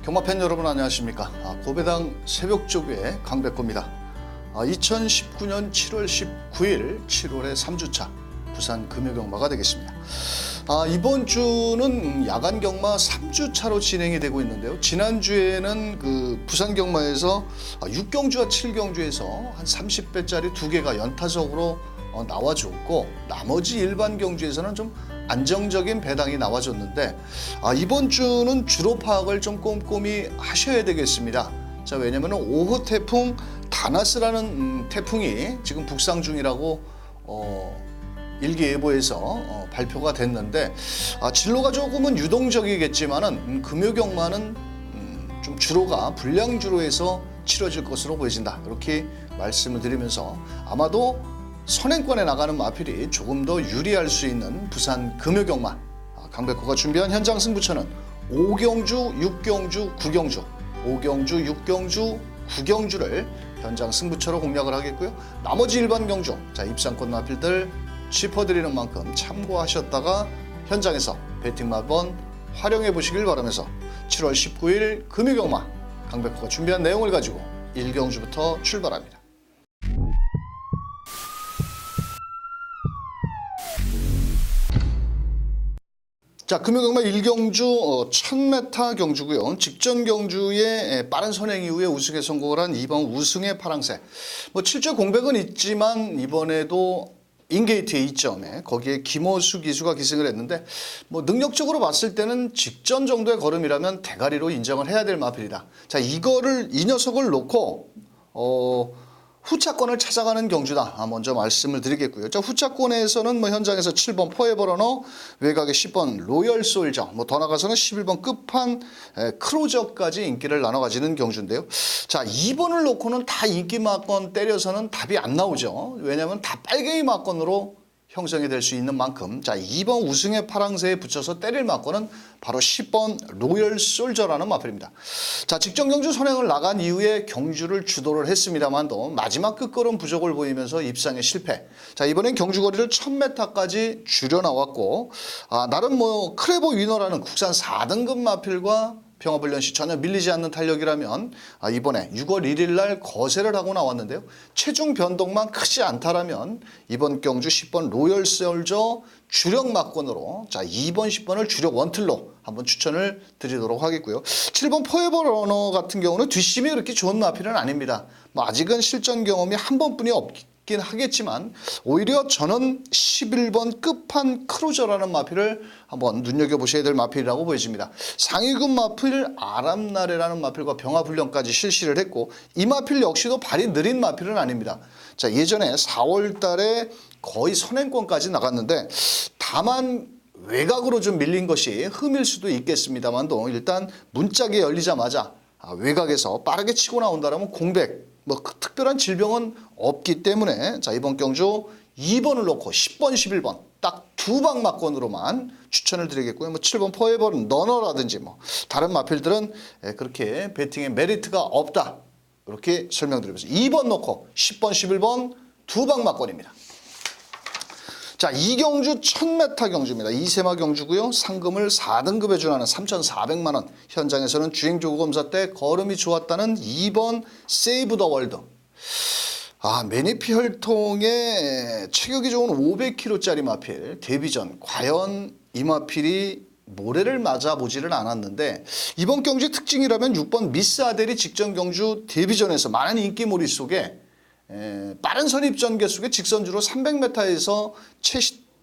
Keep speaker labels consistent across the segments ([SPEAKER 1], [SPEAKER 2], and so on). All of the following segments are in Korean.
[SPEAKER 1] 경마팬 여러분 안녕하십니까. 고배당 새벽조교의 강백호입니다. 2019년 7월 19일 7월의 3주차 부산 금요경마가 되겠습니다. 이번 주는 야간 경마 3주차로 진행이 되고 있는데요. 지난주에는 그 부산 경마에서 6경주와 7경주에서 한 30배짜리 2개가 연타석으로 나와줬고, 나머지 일반 경주에서는 좀 안정적인 배당이 나와줬는데, 이번 주는 주로 파악을 좀 꼼꼼히 하셔야 되겠습니다. 자, 왜냐면 5호 태풍 다나스라는 태풍이 지금 북상 중이라고 일기예보에서 발표가 됐는데, 진로가 조금은 유동적이겠지만은 금요경마는 좀 주로가 불량주로에서 치러질 것으로 보여진다, 이렇게 말씀을 드리면서 아마도 선행권에 나가는 마필이 조금 더 유리할 수 있는 부산 금요경마, 강백호가 준비한 현장 승부처는 5경주, 6경주, 9경주, 5경주, 6경주, 9경주를 현장 승부처로 공략을 하겠고요. 나머지 일반 경주, 자, 입상권 마필들 짚어드리는 만큼 참고하셨다가 현장에서 배팅 한번 활용해 보시길 바라면서 7월 19일 금요경마 강백호가 준비한 내용을 가지고 1경주부터 출발합니다. 자, 금요경마 1경주 1000m 경주고요. 직전 경주에 빠른 선행 이후에 우승에 성공을 한 이번 우승의 파랑새. 7조 공백은 있지만 이번에도 인게이트의 2점에 거기에 김호수 기수가 기승을 했는데, 능력적으로 봤을 때는 직전 정도의 걸음이라면 대가리로 인정을 해야 될 마필이다. 자, 이 녀석을 놓고 후차권을 찾아가는 경주다, 먼저 말씀을 드리겠고요. 자, 후차권에서는 현장에서 7번 포에버러너, 외곽에 10번 로열솔저, 더 나가서는 11번 끝판 크로저까지 인기를 나눠 가지는 경주인데요. 자, 2번을 놓고는 다 인기 마건 때려서는 답이 안 나오죠. 왜냐하면 다 빨갱이 마건으로 형성이 될 수 있는 만큼, 자, 2번 우승의 파랑새에 붙여서 때릴 마건은 바로 10번 로열 솔저라는 마필입니다. 자, 직전 경주 선행을 나간 이후에 경주를 주도를 했습니다만도 마지막 끝걸음 부족을 보이면서 입상에 실패. 자, 이번엔 경주 거리를 1000m까지 줄여 나왔고, 나름 크레보 위너라는 국산 4등급 마필과 평화불련 시 전혀 밀리지 않는 탄력이라면 이번에 6월 1일 날 거세를 하고 나왔는데요. 체중 변동만 크지 않다라면 이번 경주 10번 로열 솔저 주력 막권으로, 자, 2번 10번을 주력 원틀로 한번 추천을 드리도록 하겠고요. 7번 포에버 러너 같은 경우는 뒷심이 그렇게 좋은 마필은 아닙니다. 아직은 실전 경험이 한 번뿐이 없긴 하겠지만, 오히려 저는 11번 끝판 크루저라는 마필을 한번 눈여겨보셔야 될 마필이라고 보여집니다. 상위급 마필 아람나레라는 마필과 병화불련까지 실시를 했고, 이 마필 역시도 발이 느린 마필은 아닙니다. 자, 예전에 4월 달에 거의 선행권까지 나갔는데, 다만 외곽으로 좀 밀린 것이 흠일 수도 있겠습니다만도, 일단 문짝이 열리자마자 외곽에서 빠르게 치고 나온다면 공백, 특별한 질병은 없기 때문에, 자, 이번 경주 2번을 놓고 10번, 11번 딱 두 방 막권으로만 추천을 드리겠고요. 7번 포에버 러너라든지 다른 마필들은 그렇게 배팅에 메리트가 없다, 이렇게 설명드리면서 2번 놓고 10번, 11번 두 방 막권입니다. 자, 2경주 1000m 경주입니다. 2세마 경주고요. 상금을 4등급에 준하는 3,400만 원. 현장에서는 주행조구 검사 때 걸음이 좋았다는 2번 세이브 더 월드. 매니피 혈통에 체격이 좋은 500kg짜리 마필 데뷔전. 과연 이 마필이 모래를 맞아보지를 않았는데, 이번 경주의 특징이라면 6번 미스 아델이 직전 경주 데뷔전에서 많은 인기몰이 속에 빠른 선입전 개수의 직선주로 300m에서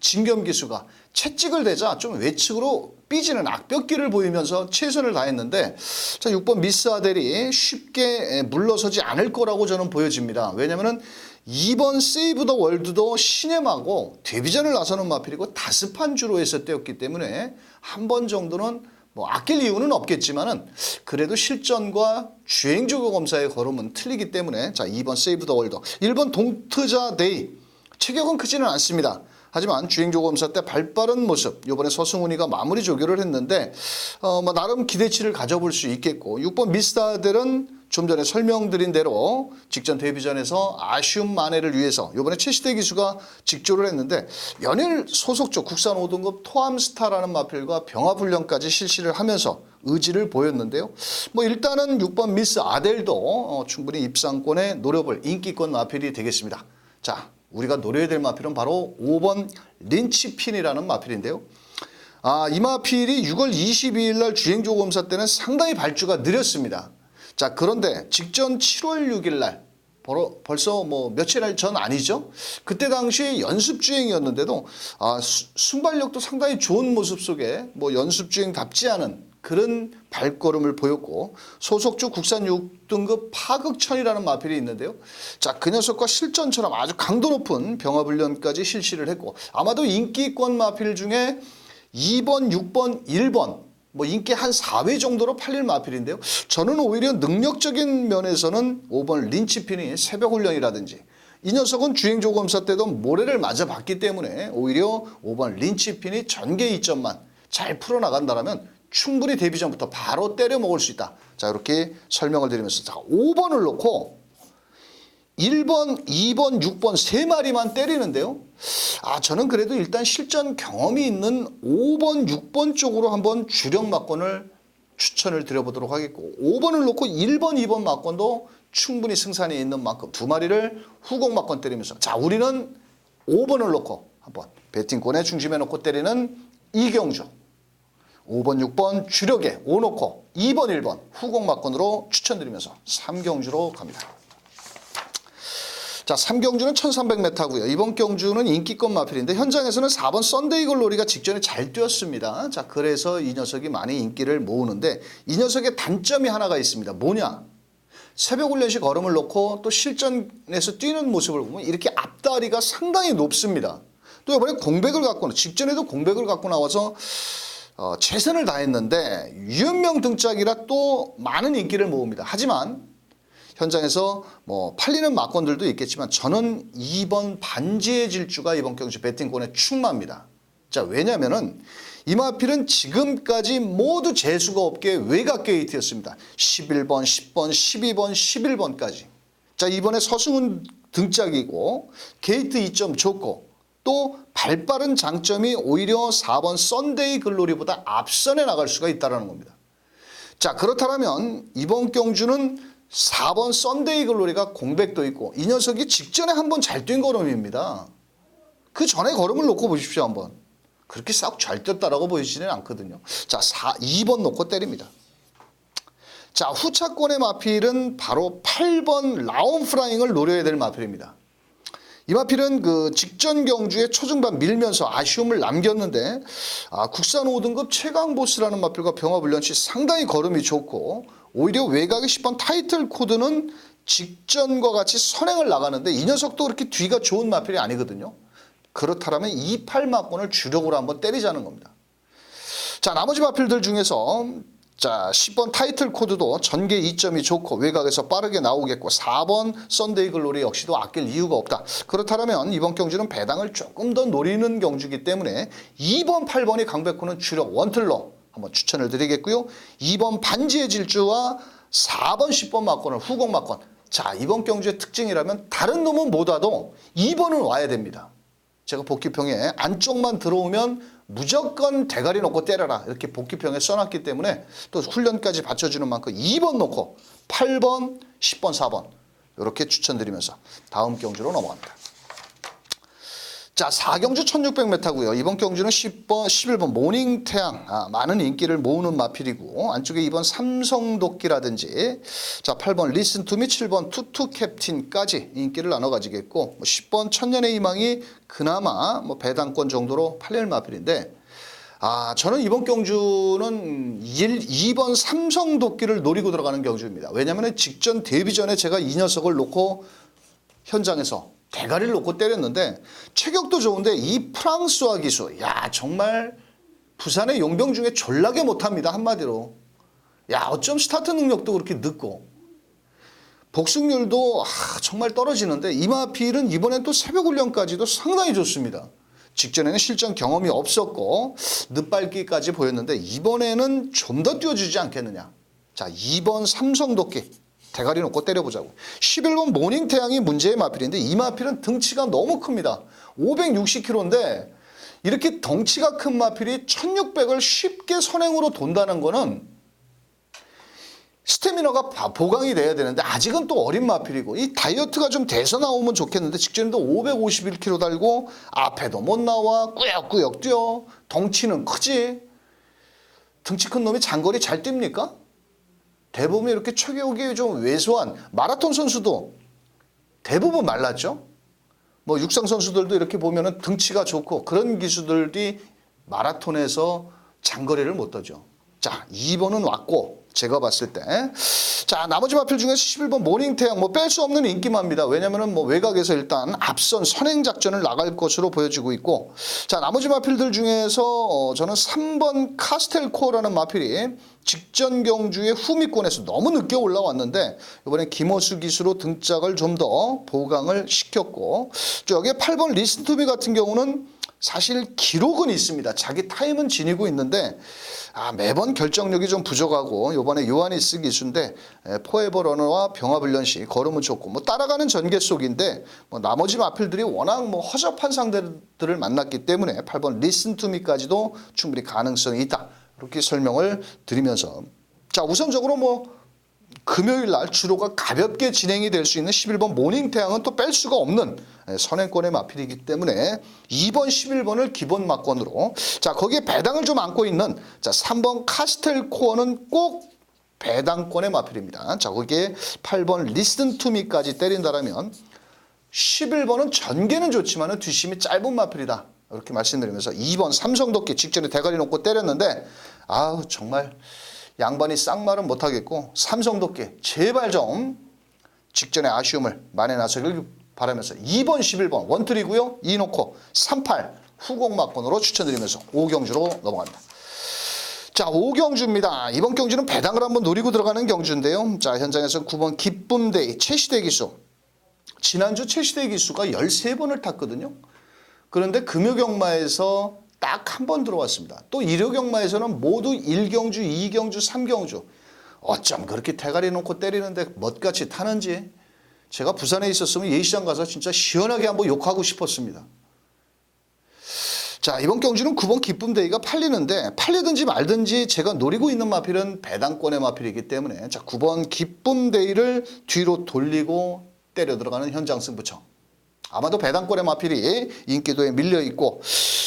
[SPEAKER 1] 진겸 기수가 채찍을 대자 좀 외측으로 삐지는 악벽기를 보이면서 최선을 다했는데, 자, 6번 미스 아델이 쉽게 물러서지 않을 거라고 저는 보여집니다. 왜냐면은 2번 세이브 더 월드도 시네마고 데뷔전을 나서는 마필이고 다스판 주로에서 때였기 때문에 한 번 정도는 아낄 이유는 없겠지만은 그래도 실전과 주행조교 검사의 걸음은 틀리기 때문에, 자, 2번 세이브 더 월드, 1번 동트자 데이. 체격은 크지는 않습니다. 하지만 주행조교 검사 때 발빠른 모습, 이번에 서승훈이가 마무리 조교를 했는데 나름 기대치를 가져볼 수 있겠고, 6번 미스타델은 좀 전에 설명드린 대로 직전 데뷔전에서 아쉬운 만회를 위해서 이번에 최시대 기수가 직조를 했는데, 연일 소속 쪽 국산 5등급 토암스타라는 마필과 병화불련까지 실시를 하면서 의지를 보였는데요. 뭐 일단은 6번 미스 아델도 충분히 입상권에 노려볼 인기권 마필이 되겠습니다. 자, 우리가 노려야 될 마필은 바로 5번 린치핀이라는 마필인데요. 이 마필이 6월 22일 날 주행조 검사 때는 상당히 발주가 느렸습니다. 자, 그런데 직전 7월 6일 날 벌써 뭐 며칠 전 아니죠? 그때 당시 연습 주행이었는데도 순발력도 상당히 좋은 모습 속에 뭐 연습 주행답지 않은 그런 발걸음을 보였고, 소속주 국산 6등급 파극천이라는 마필이 있는데요. 자, 그 녀석과 실전처럼 아주 강도 높은 병합훈련까지 실시를 했고, 아마도 인기권 마필 중에 2번, 6번, 1번 뭐 인기 한 4회 정도로 팔릴 마필인데요. 저는 오히려 능력적인 면에서는 5번 린치핀이 새벽훈련이라든지, 이 녀석은 주행조 검사 때도 모래를 맞아봤기 때문에 오히려 5번 린치핀이 전개 이점만 잘 풀어나간다면 충분히 데뷔 전부터 바로 때려 먹을 수 있다. 자, 이렇게 설명을 드리면서, 자, 5번을 놓고 1번, 2번, 6번 세 마리만 때리는데요. 저는 그래도 일단 실전 경험이 있는 5번, 6번 쪽으로 한번 주력 막권을 추천을 드려보도록 하겠고, 5번을 놓고 1번, 2번 막권도 충분히 승산이 있는 만큼 두 마리를 후공 막권 때리면서, 자, 우리는 5번을 놓고 한번 배팅권에 중심에 놓고 때리는 이경주, 5번, 6번 주력에 5 놓고 2번, 1번 후공 막권으로 추천드리면서 3경주로 갑니다. 자, 3경주는 1300m고요. 이번 경주는 인기권 마필인데 현장에서는 4번 썬데이 글로리가 직전에 잘 뛰었습니다. 자, 그래서 이 녀석이 많이 인기를 모으는데, 이 녀석의 단점이 하나가 있습니다. 뭐냐? 새벽 훈련시 걸음을 놓고 또 실전에서 뛰는 모습을 보면 이렇게 앞다리가 상당히 높습니다. 또 이번에 공백을 갖고, 직전에도 공백을 갖고 나와서 최선을 다했는데 유연명 등짝이라 또 많은 인기를 모읍니다. 하지만 현장에서 뭐 팔리는 막권들도 있겠지만 저는 2번 반지의 질주가 이번 경주 배팅권에 충만합니다. 자, 왜냐면은 이 마필은 지금까지 모두 재수가 없게 외곽 게이트였습니다. 11번, 10번, 12번, 11번까지. 자, 이번에 서승훈 등짝이고 게이트 이점 좋고, 또 발빠른 장점이 오히려 4번 썬데이 글로리보다 앞선에 나갈 수가 있다는 겁니다. 자, 그렇다면 이번 경주는 4번 썬데이 글로리가 공백도 있고, 이 녀석이 직전에 한번 잘 뛴 걸음입니다. 그 전에 걸음을 놓고 보십시오. 한번 그렇게 싹 잘 뛰었다라고 보이지는 않거든요. 자, 2번 놓고 때립니다. 자, 후차권의 마필은 바로 8번 라온 프라잉을 노려야 될 마필입니다. 이 마필은 그 직전 경주에 초중반 밀면서 아쉬움을 남겼는데, 국산 5등급 최강 보스라는 마필과 병합훈련 시 상당히 걸음이 좋고, 오히려 외곽의 10번 타이틀 코드는 직전과 같이 선행을 나가는데 이 녀석도 그렇게 뒤가 좋은 마필이 아니거든요. 그렇다면 28 막권을 주력으로 한번 때리자는 겁니다. 자, 나머지 마필들 중에서 자, 10번 타이틀 코드도 전개 이점이 좋고 외곽에서 빠르게 나오겠고, 4번 썬데이 글로리 역시도 아낄 이유가 없다. 그렇다면 이번 경주는 배당을 조금 더 노리는 경주이기 때문에 2번, 8번이 강백호는 주력 원틀로 한번 추천을 드리겠고요. 2번 반지의 질주와 4번, 10번 막권을 후공 막권. 자, 이번 경주의 특징이라면 다른 놈은 못 와도 2번은 와야 됩니다. 제가 복귀평에 안쪽만 들어오면 무조건 대가리 놓고 때려라 이렇게 복귀평에 써놨기 때문에 또 훈련까지 받쳐주는 만큼 2번 놓고 8번, 10번, 4번 이렇게 추천드리면서 다음 경주로 넘어갑니다. 자, 4경주 1600m고요. 이번 경주는 10번, 11번 모닝태양, 많은 인기를 모으는 마필이고, 안쪽에 2번 삼성도끼라든지, 자, 8번 리슨투미, 7번 투투 캡틴까지 인기를 나눠 가지겠고, 10번 천년의 희망이 그나마 뭐 배당권 정도로 팔릴 마필인데, 저는 이번 경주는 2번 삼성도끼를 노리고 들어가는 경주입니다. 왜냐하면 직전 데뷔 전에 제가 이 녀석을 놓고 현장에서 대가리를 놓고 때렸는데 체격도 좋은데 이 프랑스화 기수, 야, 정말 부산의 용병 중에 졸라게 못합니다. 한마디로. 야, 어쩜 스타트 능력도 그렇게 늦고 복승률도 정말 떨어지는데, 이 마필은 이번엔 또 새벽 훈련까지도 상당히 좋습니다. 직전에는 실전 경험이 없었고 늦밟기까지 보였는데 이번에는 좀 더 뛰어주지 않겠느냐. 자, 2번 삼성도끼 대가리 놓고 때려보자고. 11번 모닝태양이 문제의 마필인데 이 마필은 등치가 너무 큽니다. 560kg인데 이렇게 덩치가 큰 마필이 1600을 쉽게 선행으로 돈다는 거는 스태미너가 보강이 돼야 되는데 아직은 또 어린 마필이고 이 다이어트가 좀 돼서 나오면 좋겠는데 직전에도 551kg 달고 앞에도 못 나와 꾸역꾸역 뛰어. 덩치는 크지. 등치 큰 놈이 장거리 잘 뜁니까? 대부분 이렇게 체격이 좀 왜소한 마라톤 선수도 대부분 말랐죠. 뭐 육상 선수들도 이렇게 보면은 등치가 좋고 그런 기수들이 마라톤에서 장거리를 못 떠죠. 자, 2번은 왔고 제가 봤을 때 자, 나머지 마필 중에서 11번 모닝태양 뭐 뺄 수 없는 인기마입니다. 왜냐면은 뭐 외곽에서 일단 앞선 선행 작전을 나갈 것으로 보여지고 있고 자, 나머지 마필들 중에서 저는 3번 카스텔코어라는 마필이 직전 경주의 후미권에서 너무 늦게 올라왔는데 이번에 김호수 기수로 등짝을 좀 더 보강을 시켰고 여기에 8번 리스투비 같은 경우는 사실 기록은 있습니다. 자기 타임은 지니고 있는데 매번 결정력이 좀 부족하고 이번에 요하니스 기수인데 포에버러너와 병합훈련시 걸음은 좋고 뭐 따라가는 전개 속인데 뭐 나머지 마필들이 워낙 뭐 허접한 상대들을 만났기 때문에 8번 리슨투미까지도 충분히 가능성이 있다. 이렇게 설명을 드리면서 자 우선적으로 뭐 금요일 날 주로가 가볍게 진행이 될 수 있는 11번 모닝태양은 또 뺄 수가 없는 선행권의 마필이기 때문에 2번 11번을 기본 막권으로 자 거기에 배당을 좀 안고 있는 자 3번 카스텔코어는 꼭 배당권의 마필입니다. 자 거기에 8번 리슨 투미까지 때린다라면 11번은 전개는 좋지만 뒷심이 짧은 마필이다. 이렇게 말씀드리면서 2번 삼성도끼 직전에 대가리 놓고 때렸는데 아우 정말 양반이 쌍말은 못하겠고 삼성도끼 제발 좀 직전에 아쉬움을 만회나서길 바라면서 2번 11번 원투리고요. 2놓고 38 후공 막권으로 추천드리면서 5경주로 넘어갑니다. 자 5경주입니다. 이번 경주는 배당을 한번 노리고 들어가는 경주인데요. 자 현장에서 9번 기쁨데이 최시대 기수 지난주 최시대 기수가 13번을 탔거든요. 그런데 금요경마에서 딱 한 번 들어왔습니다. 또 일요경마에서는 모두 1경주, 2경주, 3경주. 어쩜 그렇게 대가리 놓고 때리는데 멋같이 타는지 제가 부산에 있었으면 예시장 가서 진짜 시원하게 한번 욕하고 싶었습니다. 자 이번 경주는 9번 기쁨데이가 팔리는데 팔리든지 말든지 제가 노리고 있는 마필은 배당권의 마필이기 때문에 자 9번 기쁨데이를 뒤로 돌리고 때려 들어가는 현장 승부처. 아마도 배당권의 마필이 인기도에 밀려있고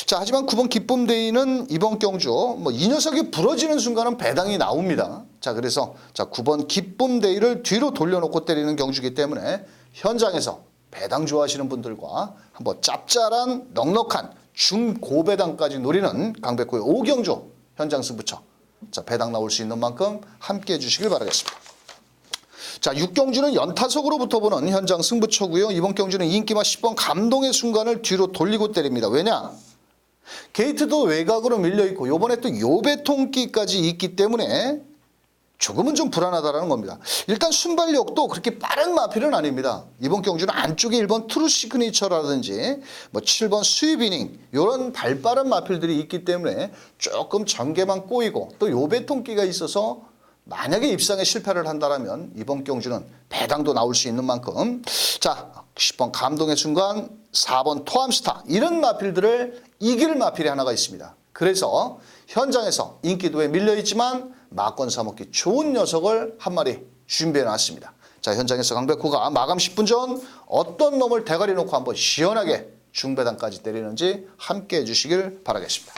[SPEAKER 1] 자 하지만 9번 기쁨데이는 이번 경주 뭐 이 녀석이 부러지는 순간은 배당이 나옵니다. 자 그래서 자 9번 기쁨데이를 뒤로 돌려놓고 때리는 경주이기 때문에 현장에서 배당 좋아하시는 분들과 한번 짭짤한 넉넉한 중고배당까지 노리는 강백호의 5경주 현장 승부처 자 배당 나올 수 있는 만큼 함께해 주시길 바라겠습니다. 자 6경주는 연타석으로부터 보는 현장 승부처고요. 이번 경주는 인기마 10번 감동의 순간을 뒤로 돌리고 때립니다. 왜냐? 게이트도 외곽으로 밀려있고 이번에 또 요배통기까지 있기 때문에 조금은 좀 불안하다는 겁니다. 일단 순발력도 그렇게 빠른 마필은 아닙니다. 이번 경주는 안쪽에 1번 트루 시그니처라든지 뭐 7번 스위비닝 이런 발빠른 마필들이 있기 때문에 조금 전개만 꼬이고 또 요배통기가 있어서 만약에 입상에 실패를 한다면 이번 경주는 배당도 나올 수 있는 만큼 자 10번 감동의 순간 4번 토암스타 이런 마필들을 이길 마필이 하나가 있습니다. 그래서 현장에서 인기도에 밀려있지만 마권 사먹기 좋은 녀석을 한 마리 준비해놨습니다. 자 현장에서 강백호가 마감 10분 전 어떤 놈을 대가리 놓고 한번 시원하게 중배당까지 때리는지 함께 해주시길 바라겠습니다.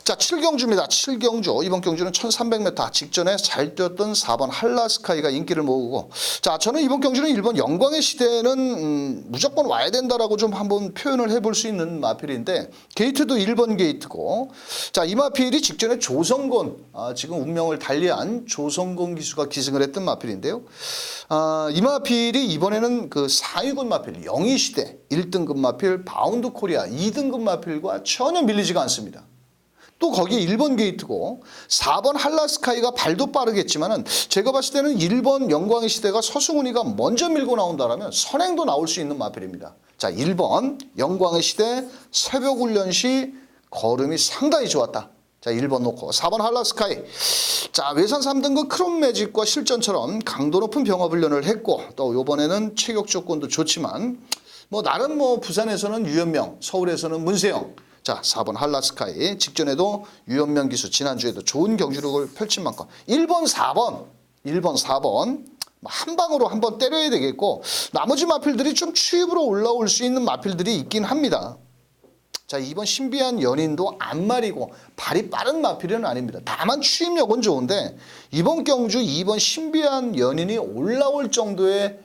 [SPEAKER 1] 자 7경주입니다. 7경주 이번 경주는 1300m 직전에 잘 뛰었던 4번 할라스카이가 인기를 모으고 자 저는 이번 경주는 1번 영광의 시대는 무조건 와야 된다라고 좀 한번 표현을 해볼 수 있는 마필인데 게이트도 1번 게이트고 자 이 마필이 직전에 조성곤 지금 운명을 달리한 조성곤 기수가 기승을 했던 마필인데요. 이 마필이 이번에는 그 상위군 마필 영희시대 1등급 마필 바운드 코리아 2등급 마필과 전혀 밀리지가 않습니다. 또 거기에 1번 게이트고 4번 할라스카이가 발도 빠르겠지만은 제가 봤을 때는 1번 영광의 시대가 서승훈이가 먼저 밀고 나온다라면 선행도 나올 수 있는 마필입니다. 자 1번 영광의 시대 새벽 훈련 시 걸음이 상당히 좋았다. 자 1번 놓고 4번 할라스카이 자 외산 3등급 크롬 매직과 실전처럼 강도 높은 병합 훈련을 했고 또 이번에는 체격 조건도 좋지만 뭐 나름 뭐 부산에서는 유현명 서울에서는 문세영 자, 4번 한라스카이. 직전에도 유현명 기수 지난주에도 좋은 경기력을 펼친 만큼 1번, 4번 한 방으로 한번 때려야 되겠고 나머지 마필들이 좀 추입으로 올라올 수 있는 마필들이 있긴 합니다. 자, 2번 신비한 연인도 안 말이고 발이 빠른 마필은 아닙니다. 다만 추입력은 좋은데 이번 경주 2번 신비한 연인이 올라올 정도의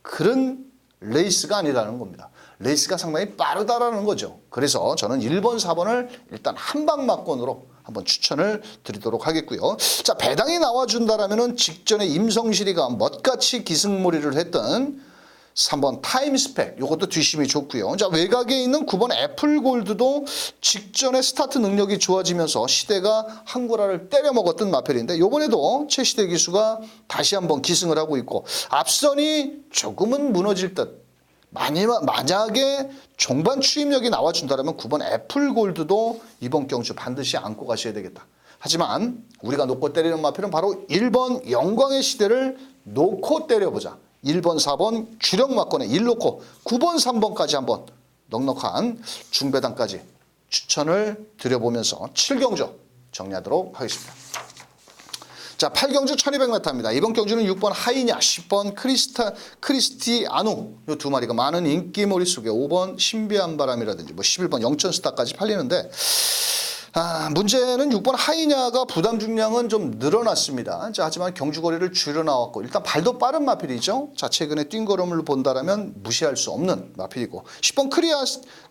[SPEAKER 1] 그런 레이스가 아니라는 겁니다. 레이스가 상당히 빠르다라는 거죠. 그래서 저는 1번, 4번을 일단 한방막권으로 한번 추천을 드리도록 하겠고요. 자, 배당이 나와준다라면은 직전에 임성실이가 멋같이 기승몰이를 했던 3번 타임스펙, 이것도 뒷심이 좋고요. 자, 외곽에 있는 9번 애플골드도 직전에 스타트 능력이 좋아지면서 시대가 한구라를 때려먹었던 마펠인데 이번에도 최시대 기수가 다시 한번 기승을 하고 있고 앞선이 조금은 무너질 듯. 만약에 종반 추임력이 나와준다면 9번 애플골드도 이번 경주 반드시 안고 가셔야 되겠다. 하지만 우리가 놓고 때리는 마필은 바로 1번 영광의 시대를 놓고 때려보자. 1번, 4번 주력 막권에 1 놓고 9번, 3번까지 한번 넉넉한 중배당까지 추천을 드려보면서 7경주 정리하도록 하겠습니다. 자, 8경주 1200m입니다. 이번 경주는 6번 하이냐, 10번 크리스티아누 이 두 마리가 많은 인기몰이 속에 5번 신비한 바람이라든지 뭐 11번 영천스타까지 팔리는데 문제는 6번 하이냐가 부담 중량은 좀 늘어났습니다. 자, 하지만 경주거리를 줄여 나왔고 일단 발도 빠른 마필이죠. 자, 최근에 뛴 걸음을 본다라면 무시할 수 없는 마필이고 10번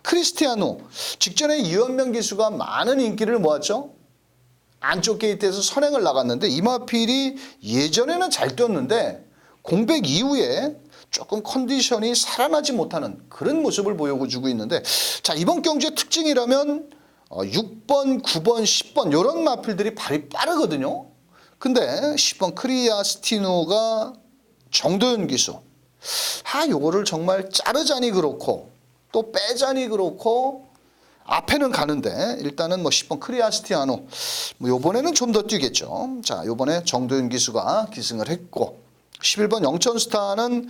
[SPEAKER 1] 크리스티아누 직전에 유현명 기수가 많은 인기를 모았죠. 안쪽 게이트에서 선행을 나갔는데 이 마필이 예전에는 잘 뛰었는데 공백 이후에 조금 컨디션이 살아나지 못하는 그런 모습을 보여주고 있는데 자, 이번 경주의 특징이라면 6번, 9번, 10번 이런 마필들이 발이 빠르거든요. 근데 10번 크리아스티누가 정도현 기수 요거를 정말 자르자니 그렇고 또 빼자니 그렇고 앞에는 가는데 일단은 뭐 10번 크리아스티아누 요번에는 좀 더 뛰겠죠. 자, 요번에 정도윤 기수가 기승을 했고 11번 영천스타는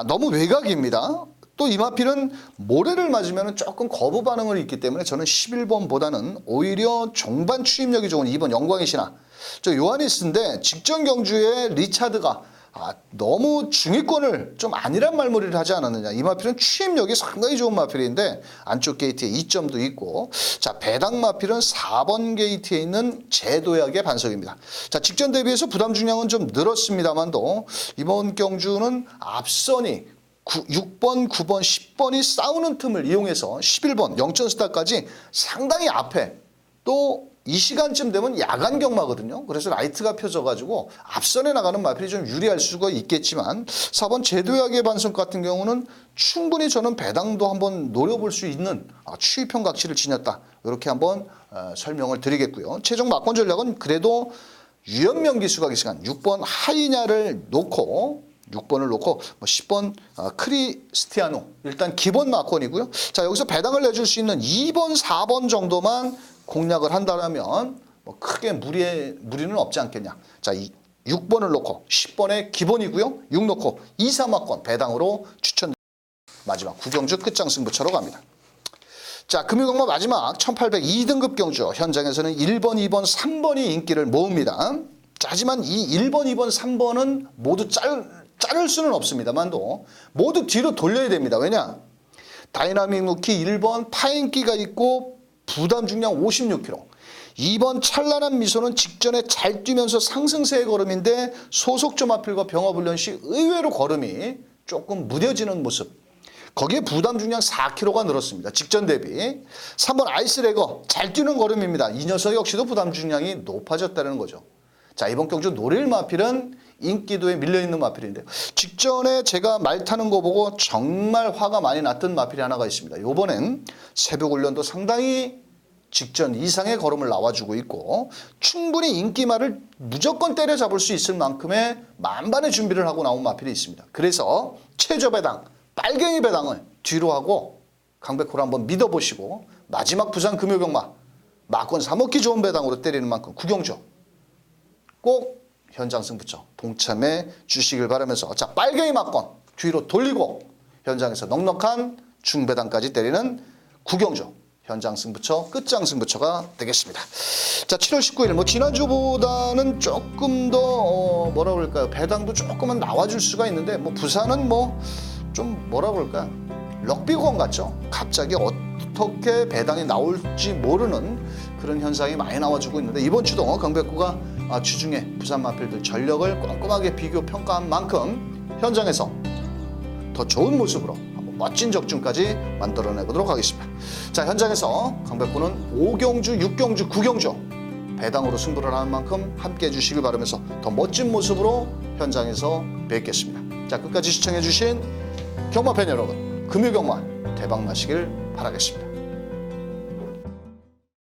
[SPEAKER 1] 너무 외곽입니다. 또 이 마필은 모래를 맞으면 조금 거부 반응을 있기 때문에 저는 11번보다는 오히려 종반 추임력이 좋은 2번 영광의 신화 저 요하니스인데 직전 경주에 리차드가 너무 중위권을 좀 아니란 말머리를 하지 않았느냐. 이 마필은 추임력이 상당히 좋은 마필인데 안쪽 게이트에 2점도 있고 자, 배당 마필은 4번 게이트에 있는 제도약의 반석입니다. 자, 직전 대비해서 부담 중량은 좀 늘었습니다만도 이번 경주는 앞선이 6번, 9번, 10번이 싸우는 틈을 이용해서 11번 영천스타까지 상당히 앞에 또 이 시간쯤 되면 야간 경마거든요. 그래서 라이트가 펴져가지고 앞선에 나가는 마필이 좀 유리할 수가 있겠지만 4번 제도약의 반성 같은 경우는 충분히 저는 배당도 한번 노려볼 수 있는 추이평 각치를 지녔다. 이렇게 한번 설명을 드리겠고요. 최종 막권 전략은 그래도 유현명 기수가 기승한 6번 하이냐를 놓고 6번을 놓고 10번 크리스티아누 일단 기본 막권이고요. 자, 여기서 배당을 내줄 수 있는 2번, 4번 정도만 공략을 한다면 크게 무리는 없지 않겠냐. 자, 6번을 놓고 10번의 기본이고요. 6 놓고 2, 3막권 배당으로 추천. 마지막 9경주 끝장 승부처로 갑니다. 자, 금요경마 마지막 1802등급 경주 현장에서는 1번, 2번, 3번이 인기를 모읍니다. 자, 하지만 이 1번, 2번, 3번은 모두 자를 수는 없습니다만도 모두 뒤로 돌려야 됩니다. 왜냐? 다이나믹 루키 1번 파인기가 있고 부담 중량 56kg. 2번 찬란한 미소는 직전에 잘 뛰면서 상승세의 걸음인데 소속점 앞필과 병합훈련 시 의외로 걸음이 조금 무뎌지는 모습. 거기에 부담 중량 4kg가 늘었습니다. 직전 대비. 3번 아이스레거 잘 뛰는 걸음입니다. 이 녀석 역시도 부담 중량이 높아졌다는 거죠. 자, 이번 경주 노릴 마필은 인기도에 밀려있는 마필인데 직전에 제가 말 타는 거 보고 정말 화가 많이 났던 마필이 하나가 있습니다. 이번엔 새벽 훈련도 상당히 직전 이상의 걸음을 나와주고 있고 충분히 인기말을 무조건 때려잡을 수 있을 만큼의 만반의 준비를 하고 나온 마필이 있습니다. 그래서 최저 배당, 빨갱이 배당을 뒤로 하고 강백호를 한번 믿어보시고 마지막 부산 금요경마 막권 사먹기 좋은 배당으로 때리는 만큼 구경주 꼭 현장 승부처 동참해 주시길 바라면서 자, 빨갱이 막권 뒤로 돌리고 현장에서 넉넉한 중배당까지 때리는 구경주 현장 승부처, 끝장 승부처가 되겠습니다. 자, 7월 19일 뭐 지난주보다는 조금 더 뭐라 그럴까요? 배당도 조금은 나와줄 수가 있는데 뭐 부산은 뭐 좀 뭐라 그럴까요? 럭비공 같죠? 갑자기 어떻게 배당이 나올지 모르는 그런 현상이 많이 나와주고 있는데 이번 주도 강백구가 주중에 부산 마필들 전력을 꼼꼼하게 비교 평가한 만큼 현장에서 더 좋은 모습으로 한번 멋진 적중까지 만들어내 보도록 하겠습니다. 자, 현장에서 강백구는 5경주, 6경주, 9경주 배당으로 승부를 하는 만큼 함께 해주시길 바라면서 더 멋진 모습으로 현장에서 뵙겠습니다. 자, 끝까지 시청해주신 경마팬 여러분, 금요경마 대박 나시길 바라겠습니다.